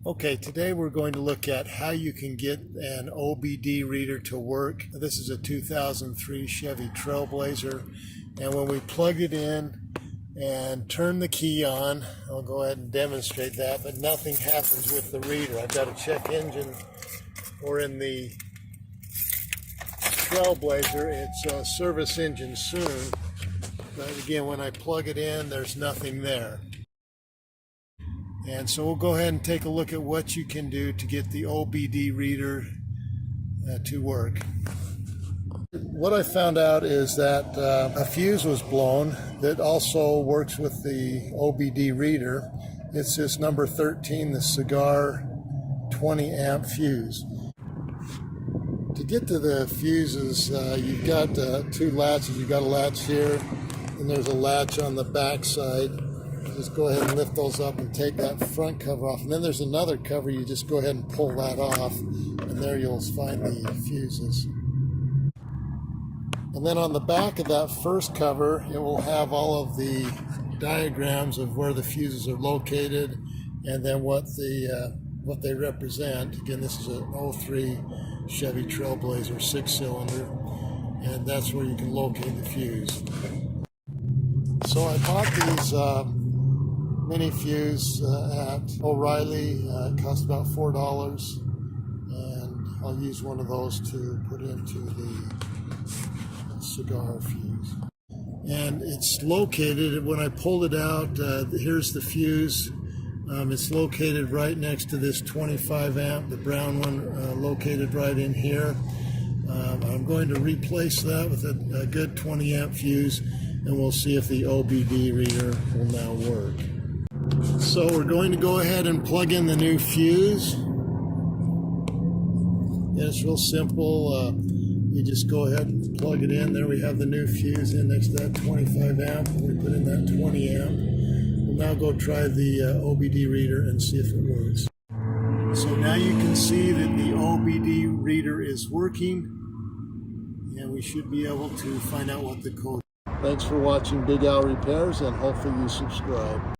Okay, today we're going to look at how you can get an OBD reader to work. This is a 2003 Chevy Trailblazer, and when we plug it in and turn the key on, I'll go ahead and demonstrate that, but nothing happens with the reader. I've got to check engine, or in the Trailblazer, it's a service engine soon, but again, when I plug it in, there's nothing there. And so we'll go ahead and take a look at what you can do to get the OBD reader to work. What I found out is that a fuse was blown that also works with the OBD reader. It's this number 13, the cigar 20 amp fuse. To get to the fuses, you've got two latches. You've got a latch here, and there's a latch on the back side. Just go ahead and lift those up and take that front cover off. And then there's another cover, you just go ahead and pull that off, and there you'll find the fuses. And then on the back of that first cover, it will have all of the diagrams of where the fuses are located and then what they represent. Again, this is an 03 Chevy Trailblazer 6-cylinder, and that's where you can locate the fuse. So I bought these mini fuse at O'Reilly. It cost about $4, and I'll use one of those to put into the cigar fuse. And it's located, when I pulled it out, here's the fuse. It's located right next to this 25 amp, the brown one, located right in here. I'm going to replace that with a good 20 amp fuse, and we'll see if the OBD reader will now work. So we're going to go ahead and plug in the new fuse. And it's real simple. You just go ahead and plug it in. There we have the new fuse in next to that 25 amp. We put in that 20 amp. We'll now go try the OBD reader and see if it works. So now you can see that the OBD reader is working, and we should be able to find out what the code is. Thanks for watching Big Al Repairs, and hopefully you subscribe.